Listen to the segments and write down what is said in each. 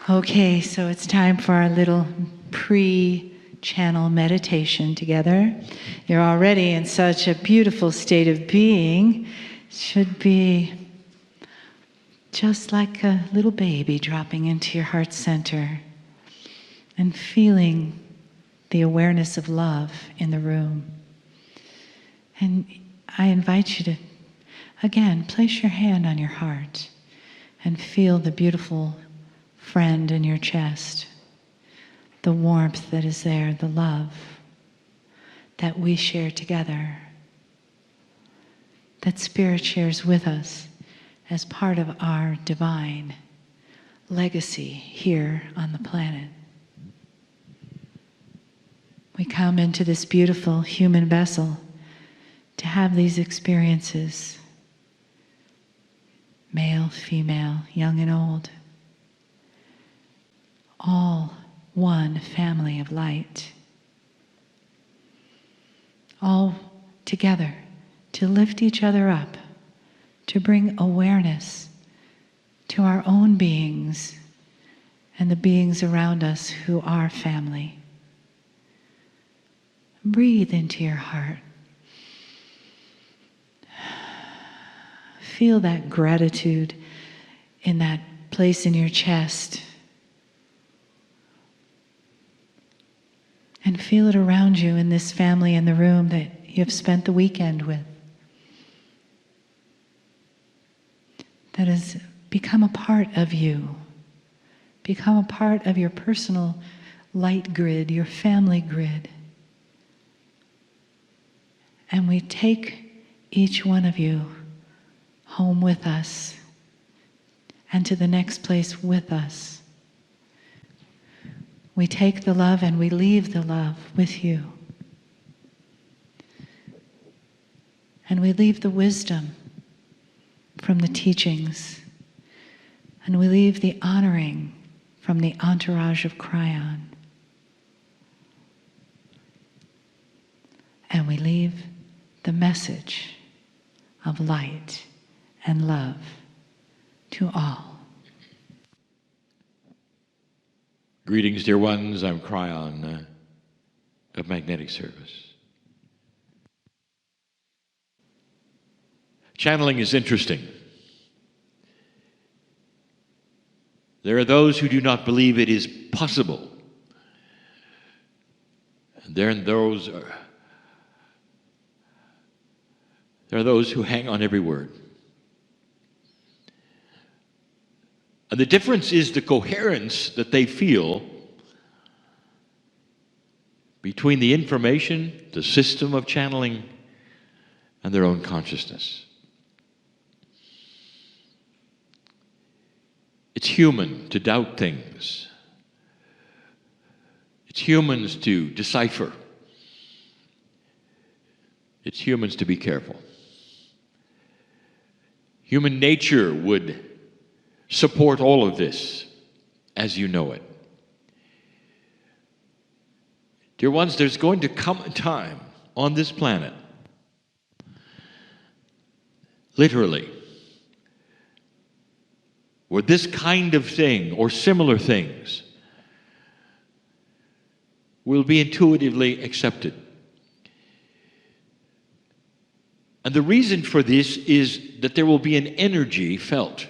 Okay, so it's time for our little pre-channel meditation together. You're already in such a beautiful state of being. Should be just like a little baby dropping into your heart center and feeling the awareness of love in the room. And I invite you to, again, place your hand on your heart and feel the beautiful friend in your chest, the warmth that is there, the love that we share together, that Spirit shares with us as part of our divine legacy here on the planet. We come into this beautiful human vessel to have these experiences, male, female, young and old, all one family of light, all together to lift each other up, to bring awareness to our own beings and the beings around us who are family. Breathe into your heart. Feel that gratitude in that place in your chest. And feel it around you in this family in the room that you have spent the weekend with. That has become a part of you. Become a part of your personal light grid, your family grid. And we take each one of you home with us and to the next place with us. We take the love and we leave the love with you. And we leave the wisdom from the teachings. And we leave the honoring from the entourage of Kryon. And we leave the message of light and love to all. Greetings, dear ones. I'm Kryon of Magnetic Service. Channeling is interesting. There are those who do not believe it is possible. And there are those who hang on every word. And the difference is the coherence that they feel between the information, the system of channeling, and their own consciousness. It's human to doubt things. It's humans to decipher. It's humans to be careful. Human nature would support all of this as you know it. Dear ones, there's going to come a time on this planet, literally, where this kind of thing or similar things will be intuitively accepted. And the reason for this is that there will be an energy felt.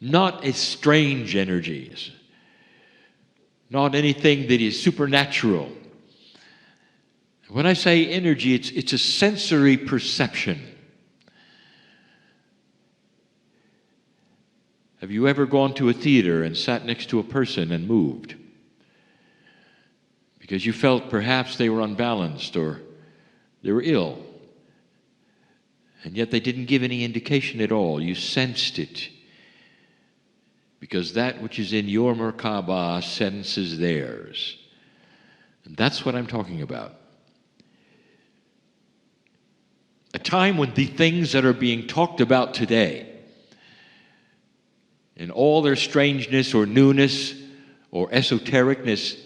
Not a strange energies, not anything that is supernatural. When I say energy, it's a sensory perception. Have you ever gone to a theater and sat next to a person and moved? Because you felt perhaps they were unbalanced or they were ill. And yet they didn't give any indication at all. You sensed it. Because that which is in your Merkaba senses theirs. And that's what I'm talking about. A time when the things that are being talked about today, in all their strangeness or newness or esotericness,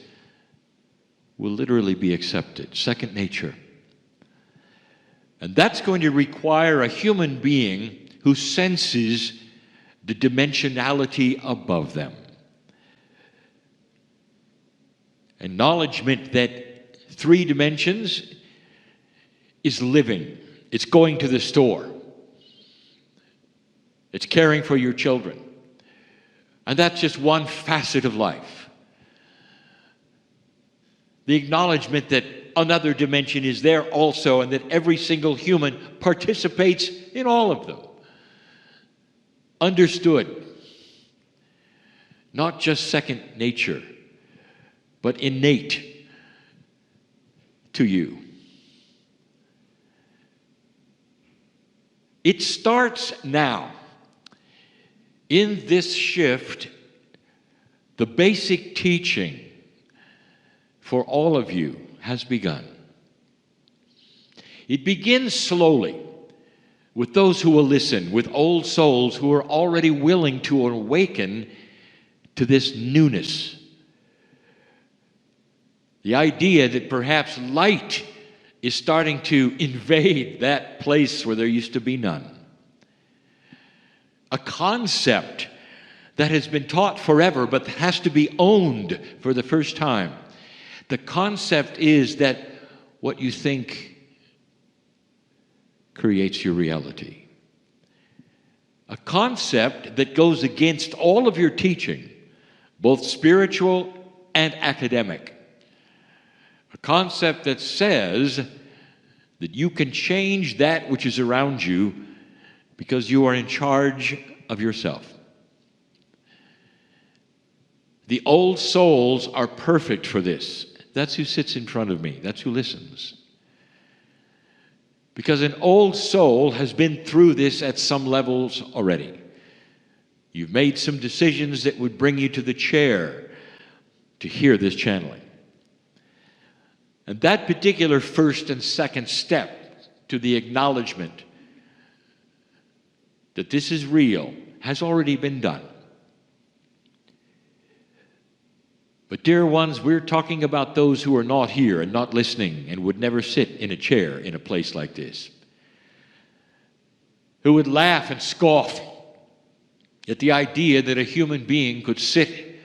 will literally be accepted. Second nature. And that's going to require a human being who senses the dimensionality above them. Acknowledgement that 3 dimensions is living. It's going to the store. It's caring for your children. And that's just one facet of life. The acknowledgement that another dimension is there also, and that every single human participates in all of them. Understood. Not just second nature, but innate to you. It starts now. In this shift, the basic teaching for all of you has begun. It begins slowly with those who will listen, with old souls who are already willing to awaken to this newness. The idea that perhaps light is starting to invade that place where there used to be none. A concept that has been taught forever but has to be owned for the first time. The concept is that what you think creates your reality. A concept that goes against all of your teaching, both spiritual and academic. A concept that says that you can change that which is around you because you are in charge of yourself. The old souls are perfect for this. That's who sits in front of me. That's who listens. Because an old soul has been through this at some levels already. You've made some decisions that would bring you to the chair to hear this channeling. And that particular first and second step to the acknowledgement that this is real has already been done. But dear ones, we're talking about those who are not here and not listening and would never sit in a chair in a place like this. Who would laugh and scoff at the idea that a human being could sit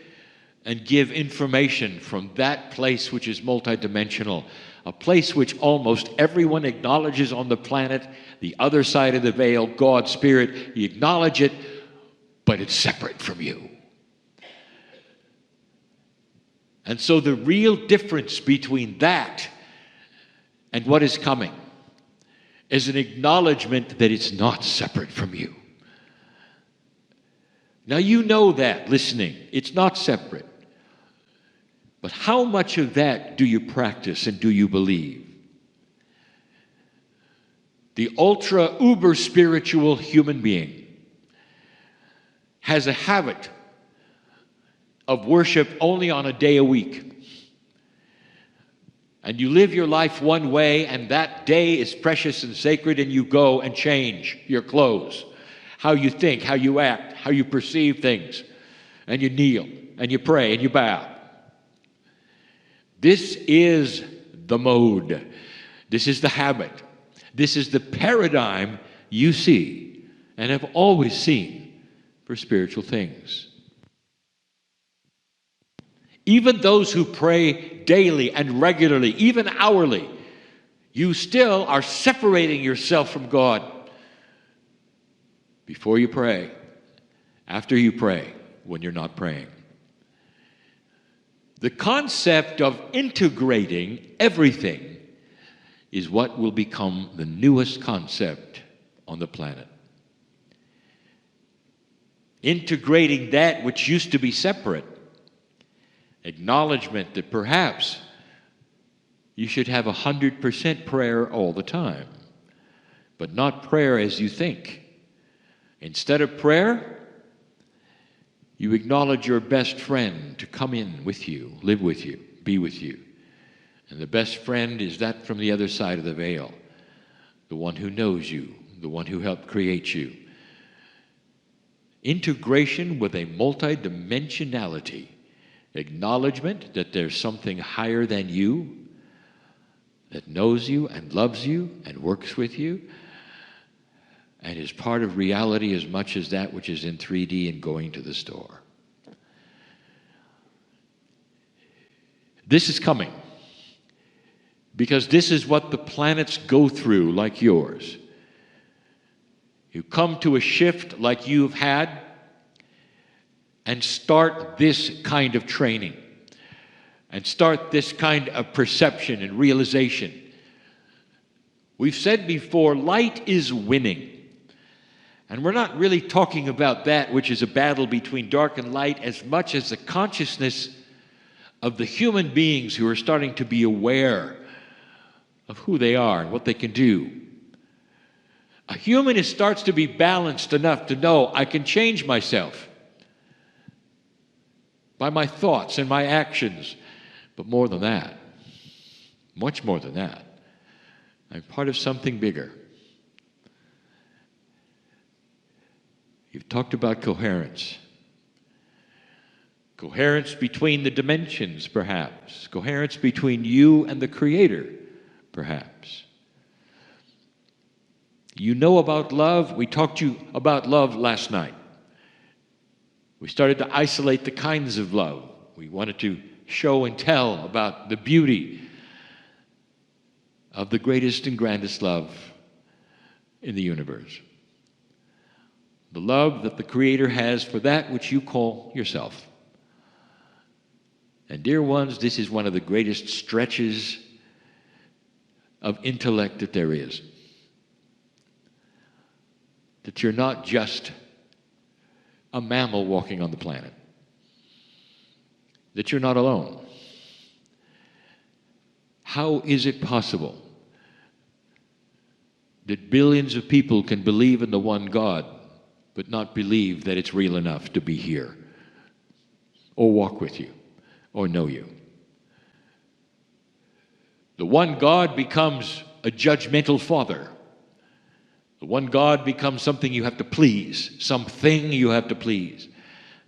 and give information from that place which is multidimensional, a place which almost everyone acknowledges on the planet, the other side of the veil, God, Spirit. You acknowledge it, but it's separate from you. And so the real difference between that and what is coming is an acknowledgement that it's not separate from you. Now you know that, listening, it's not separate. But how much of that do you practice and do you believe? The ultra uber spiritual human being has a habit of worship only on a day a week. And you live your life one way, and that day is precious and sacred, and you go and change your clothes, how you think, how you act, how you perceive things, and you kneel, and you pray, and you bow. This is the mode. This is the habit. This is the paradigm you see and have always seen for spiritual things. Even those who pray daily and regularly, even hourly, you still are separating yourself from God before you pray, after you pray, when you're not praying. The concept of integrating everything is what will become the newest concept on the planet. Integrating that which used to be separate. Acknowledgement that perhaps you should have 100% prayer all the time, but not prayer as you think. Instead of prayer, you acknowledge your best friend to come in with you, live with you, be with you. And the best friend is that from the other side of the veil, the one who knows you, the one who helped create you. Integration with a multidimensionality. Acknowledgement that there's something higher than you that knows you and loves you and works with you. and is part of reality as much as that which is in 3D and going to the store. This is coming because this is what the planets go through like yours. You come to a shift like you've had and start this kind of training and start this kind of perception and realization. We've said before, light is winning. And we're not really talking about that which is a battle between dark and light as much as the consciousness of the human beings who are starting to be aware of who they are and what they can do. A human starts to be balanced enough to know I can change myself by my thoughts and my actions. But more than that, much more than that, I'm part of something bigger. You've talked about coherence. Coherence between the dimensions, perhaps. Coherence between you and the Creator, perhaps. You know about love. We talked to you about love last night. We started to isolate the kinds of love. We wanted to show and tell about the beauty of the greatest and grandest love in the universe. The love that the Creator has for that which you call yourself. And dear ones, this is one of the greatest stretches of intellect that there is. That you're not just a mammal walking on the planet. That you're not alone. How is it possible that billions of people can believe in the one God but not believe that it's real enough to be here or walk with you or know you? The one God becomes a judgmental father. The one God becomes something you have to please, something you have to please.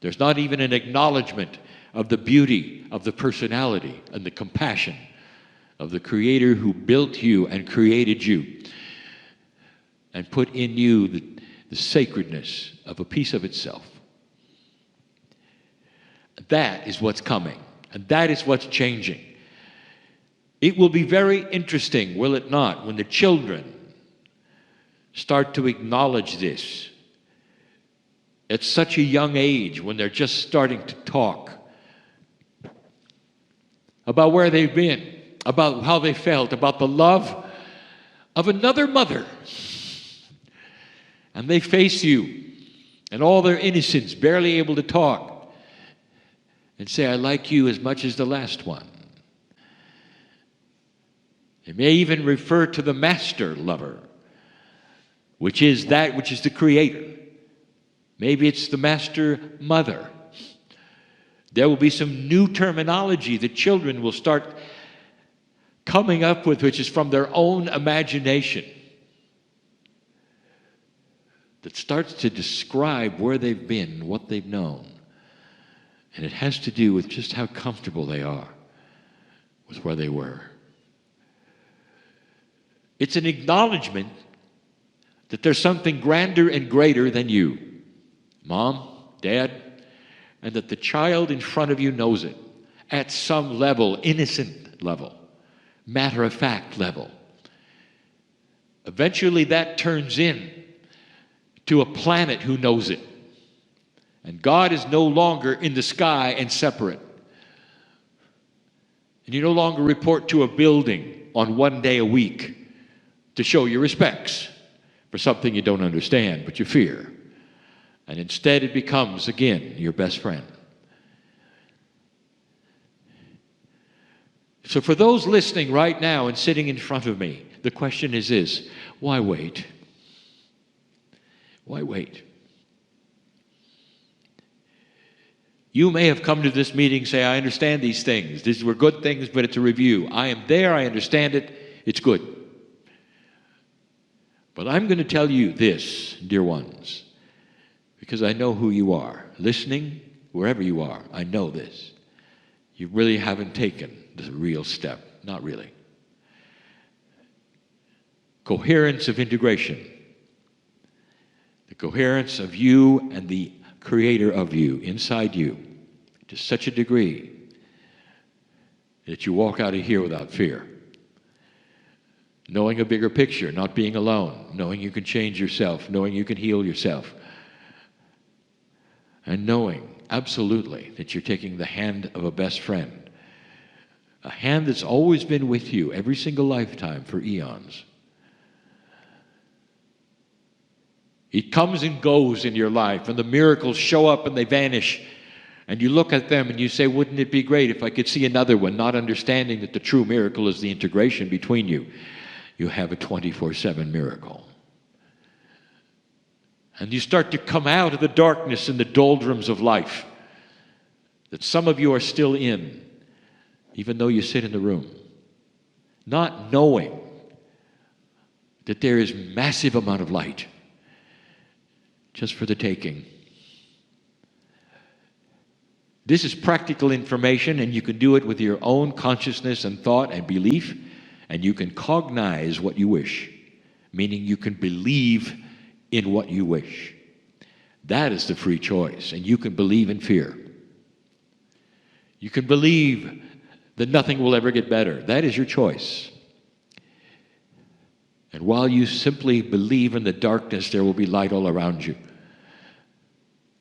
There's not even an acknowledgement of the beauty of the personality and the compassion of the Creator who built you and created you and put in you the sacredness of a piece of itself. That is what's coming, and that is what's changing. It will be very interesting, will it not, when the children start to acknowledge this at such a young age, when they're just starting to talk about where they've been, about how they felt, about the love of another mother. And they face you and all their innocence, barely able to talk, and say, I like you as much as the last one. They may even refer to the master lover, which is that which is the Creator. Maybe it's the master mother. There will be some new terminology that children will start coming up with, which is from their own imagination, that starts to describe where they've been, what they've known. And it has to do with just how comfortable they are with where they were. It's an acknowledgement that there's something grander and greater than you, Mom, Dad, and that the child in front of you knows it at some level, innocent level, matter-of-fact level. Eventually that turns in to a planet who knows it. And God is no longer in the sky and separate. And you no longer report to a building on one day a week to show your respects for something you don't understand but you fear. And instead it becomes, again, your best friend. So for those listening right now and sitting in front of me, the question is this: why wait? Why wait? You may have come to this meeting say, I understand these things. These were good things, but it's a review. I am there, I understand it, it's good. But I'm going to tell you this, dear ones, because I know who you are. Listening, wherever you are, I know this. You really haven't taken the real step. Not really. Coherence of integration. Coherence of you and the Creator of you, inside you, to such a degree that you walk out of here without fear. Knowing a bigger picture, not being alone, knowing you can change yourself, knowing you can heal yourself, and knowing absolutely that you're taking the hand of a best friend, a hand that's always been with you every single lifetime for eons. It comes and goes in your life, and the miracles show up and they vanish. And you look at them and you say, wouldn't it be great if I could see another one, not understanding that the true miracle is the integration between you. You have a 24/7 miracle. And you start to come out of the darkness and the doldrums of life that some of you are still in, even though you sit in the room, not knowing that there is massive amount of light just for the taking. This is practical information, and you can do it with your own consciousness and thought and belief, and you can cognize what you wish, meaning you can believe in what you wish. That is the free choice, and you can believe in fear. You can believe that nothing will ever get better. That is your choice. And while you simply believe in the darkness, there will be light all around you.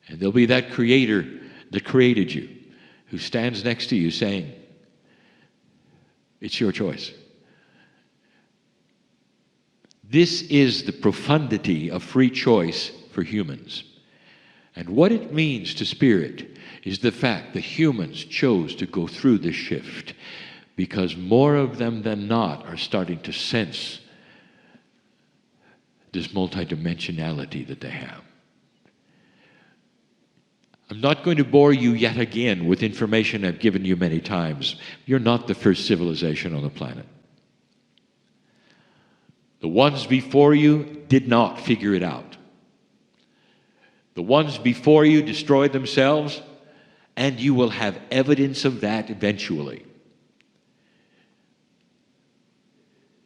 And there'll be that Creator that created you, who stands next to you saying, it's your choice. This is the profundity of free choice for humans. And what it means to spirit is the fact that humans chose to go through this shift, because more of them than not are starting to sense this multidimensionality that they have. I'm not going to bore you yet again with information I've given you many times. You're not the first civilization on the planet. The ones before you did not figure it out. The ones before you destroyed themselves, and you will have evidence of that eventually.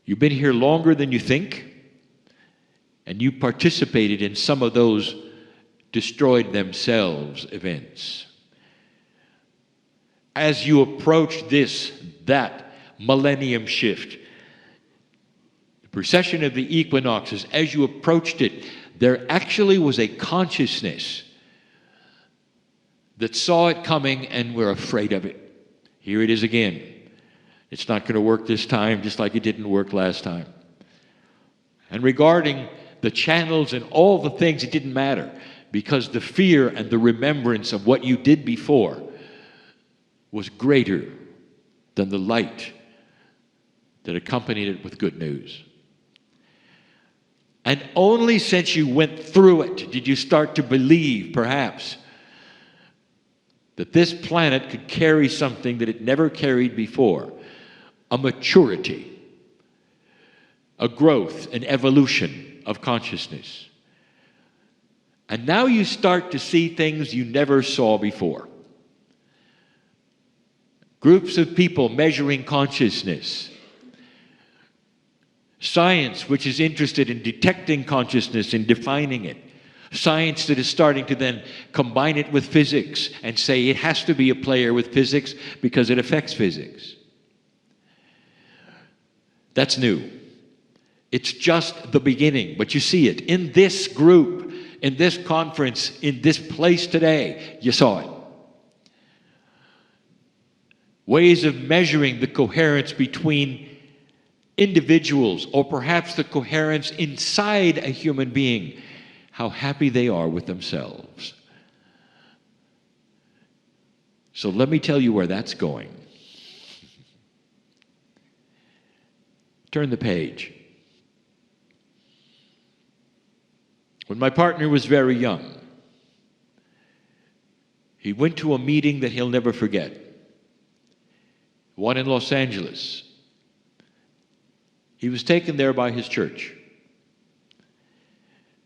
You've been here longer than you think, and you participated in some of those destroyed themselves events. As you approach that millennium shift, the precession of the equinoxes, as you approached it, there actually was a consciousness that saw it coming and were afraid of it. Here it is again. It's not going to work this time, just like it didn't work last time. And regarding the channels and all the things, it didn't matter, because the fear and the remembrance of what you did before was greater than the light that accompanied it with good news. And only since you went through it did you start to believe, perhaps, that this planet could carry something that it never carried before, a maturity, a growth, an evolution of consciousness. And now you start to see things you never saw before. Groups of people measuring consciousness. Science, which is interested in detecting consciousness and defining it. Science that is starting to then combine it with physics and say it has to be a player with physics because it affects physics. That's new. It's just the beginning, but you see it in this group, in this conference, in this place today. You saw it. Ways of measuring the coherence between individuals, or perhaps the coherence inside a human being, how happy they are with themselves. So let me tell you where that's going. Turn the page. When my partner was very young, he went to a meeting that he'll never forget. One in Los Angeles. He was taken there by his church.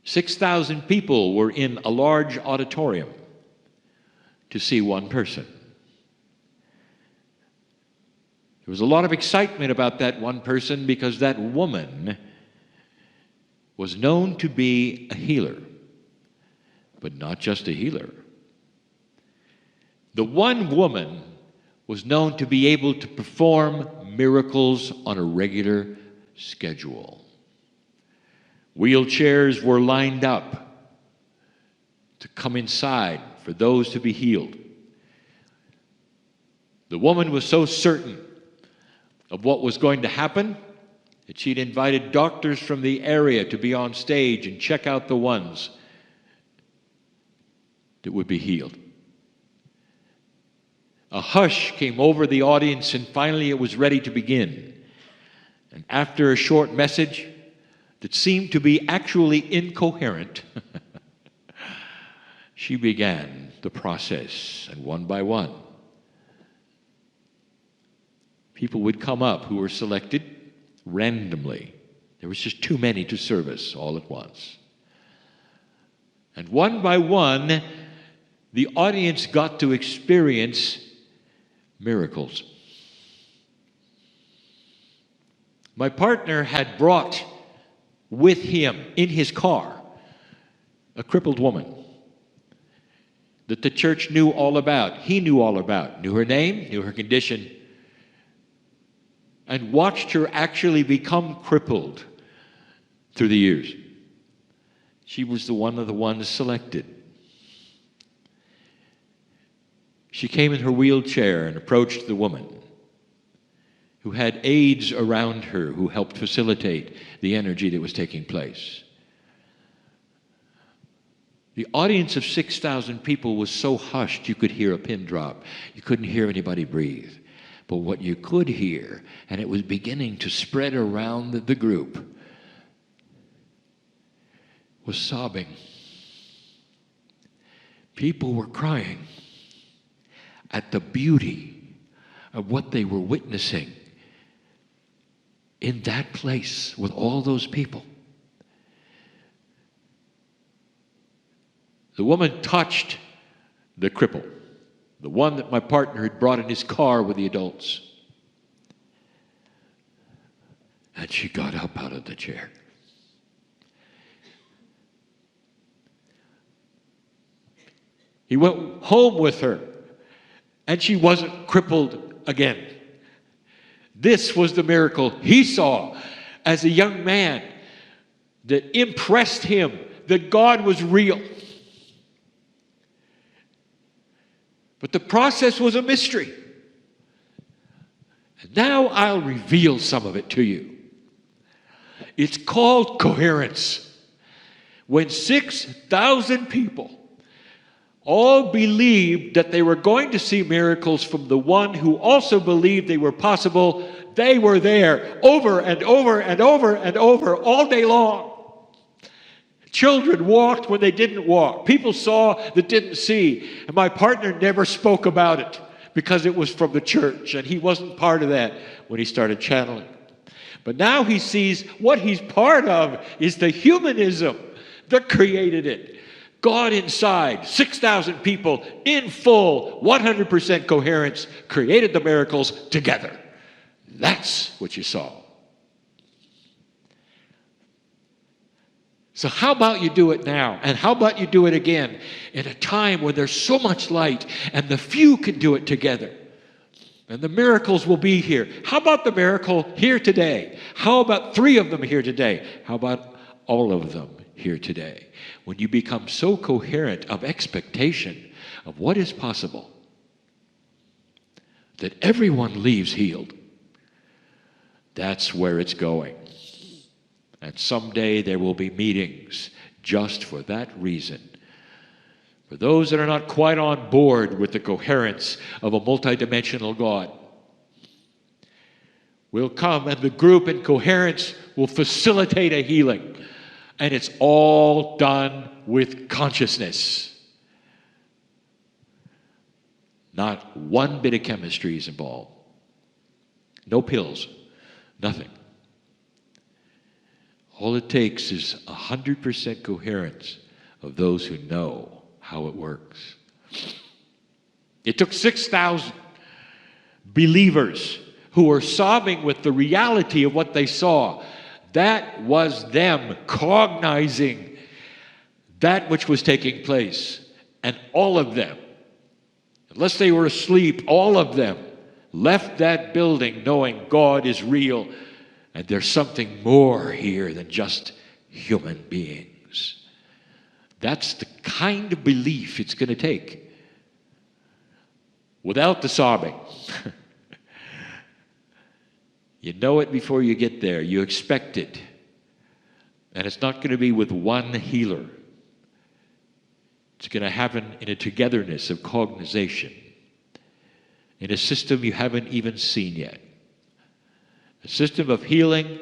6,000 people were in a large auditorium to see one person. There was a lot of excitement about that one person because that woman was known to be a healer. but not just a healer. The one woman was known to be able to perform miracles on a regular schedule. Wheelchairs were lined up to come inside for those to be healed. The woman was so certain of what was going to happen that she'd invited doctors from the area to be on stage and check out the ones that would be healed. A hush came over the audience, and finally it was ready to begin. And after a short message that seemed to be actually incoherent, she began the process, and one by one, people would come up who were selected randomly. There was just too many to service all at once. And one by one, the audience got to experience miracles. My partner had brought with him in his car a crippled woman that the church knew all about. He knew all about, knew her name, knew her condition, and watched her actually become crippled through the years. She was one of the ones selected. She came in her wheelchair and approached the woman who had aides around her who helped facilitate the energy that was taking place. The audience of 6,000 people was so hushed you could hear a pin drop. You couldn't hear anybody breathe. But what you could hear, and it was beginning to spread around the group, was sobbing. People were crying at the beauty of what they were witnessing in that place with all those people. The woman touched the cripple, the one that my partner had brought in his car with the adults. And she got up out of the chair. He went home with her, and she wasn't crippled again. This was the miracle he saw as a young man that impressed him that God was real. But the process was a mystery. And now I'll reveal some of it to you. It's called coherence. When 6,000 people all believed that they were going to see miracles from the one who also believed they were possible, they were there over and over and over and over all day long. Children walked when they didn't walk. People saw that didn't see. And my partner never spoke about it because it was from the church, and he wasn't part of that when he started channeling. But now he sees what he's part of is the humanism that created it. God inside, 6,000 people in full, 100% coherence, created the miracles together. That's what you saw. So how about you do it now? And how about you do it again in a time when there's so much light and the few can do it together? And the miracles will be here. How about the miracle here today? How about 3 of them here today? How about all of them here today? When you become so coherent of expectation of what is possible, that everyone leaves healed, that's where it's going. And someday there will be meetings just for that reason. For those that are not quite on board with the coherence of a multidimensional God, will come and the group in coherence will facilitate a healing. And it's all done with consciousness. Not one bit of chemistry is involved. No pills, nothing. All it takes is 100% coherence of those who know how it works. It took 6,000 believers who were sobbing with the reality of what they saw. That was them cognizing that which was taking place. And all of them, unless they were asleep, all of them left that building knowing God is real and there's something more here than just human beings. That's the kind of belief it's going to take. Without the sobbing. You know it before you get there. You expect it. And it's not going to be with one healer. It's going to happen in a togetherness of cognization, in a system you haven't even seen yet. A system of healing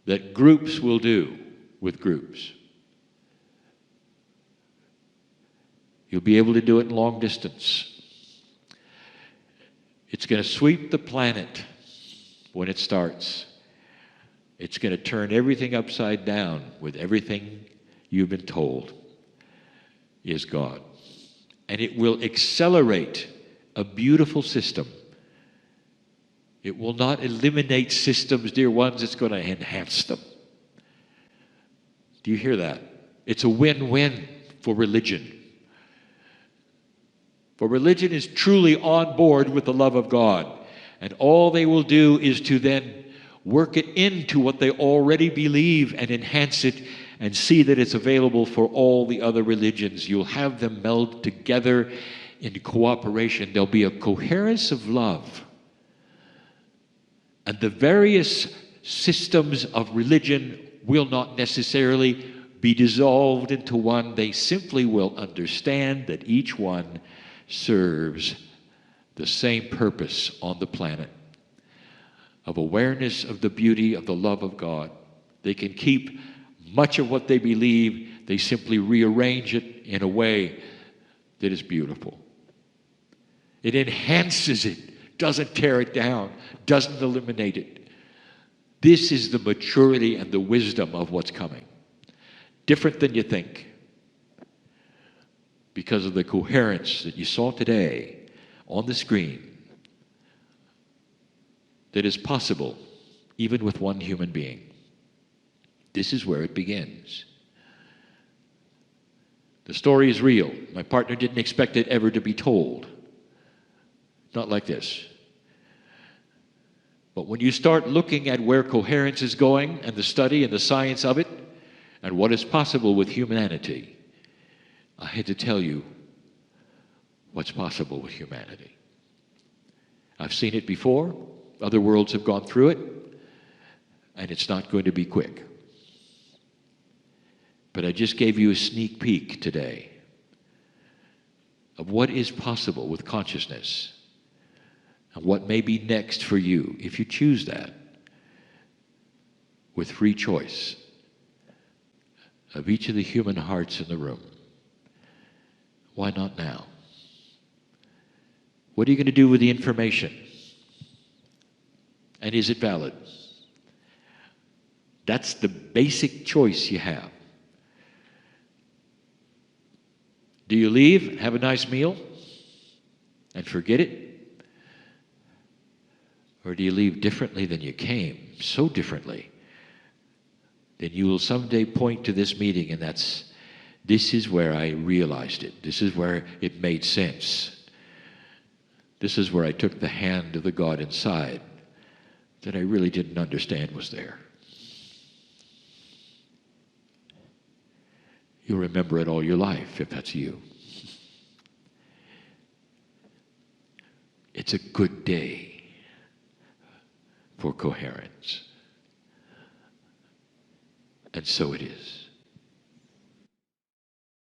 that groups will do with groups. You'll be able to do it in long distance. It's going to sweep the planet when it starts. It's going to turn everything upside down with everything you've been told is God. And it will accelerate a beautiful system. It will not eliminate systems, dear ones. It's going to enhance them. Do you hear that? It's a win-win for religion. For religion is truly on board with the love of God. And all they will do is to then work it into what they already believe and enhance it and see that it's available for all the other religions. You'll have them meld together in cooperation. There'll be a coherence of love. And the various systems of religion will not necessarily be dissolved into one. They simply will understand that each one serves the same purpose on the planet of awareness of the beauty of the love of God. They can keep much of what they believe. They simply rearrange it in a way that is beautiful. It enhances it, doesn't tear it down, doesn't eliminate it. This is the maturity and the wisdom of what's coming. Different than you think. Because of the coherence that you saw today on the screen that is possible even with one human being. This is where it begins. The story is real. My partner didn't expect it ever to be told. Not like this. But when you start looking at where coherence is going and the study and the science of it and what is possible with humanity, I had to tell you what's possible with humanity. I've seen it before. Other worlds have gone through it. And it's not going to be quick. But I just gave you a sneak peek today of what is possible with consciousness and what may be next for you if you choose that with free choice of each of the human hearts in the room. Why not now? What are you going to do with the information? And is it valid? That's the basic choice you have. Do you leave, have a nice meal, and forget it? Or do you leave differently than you came, so differently, that you will someday point to this meeting and this is where I realized it. This is where it made sense. This is where I took the hand of the God inside that I really didn't understand was there. You'll remember it all your life if that's you. It's a good day for coherence. And so it is.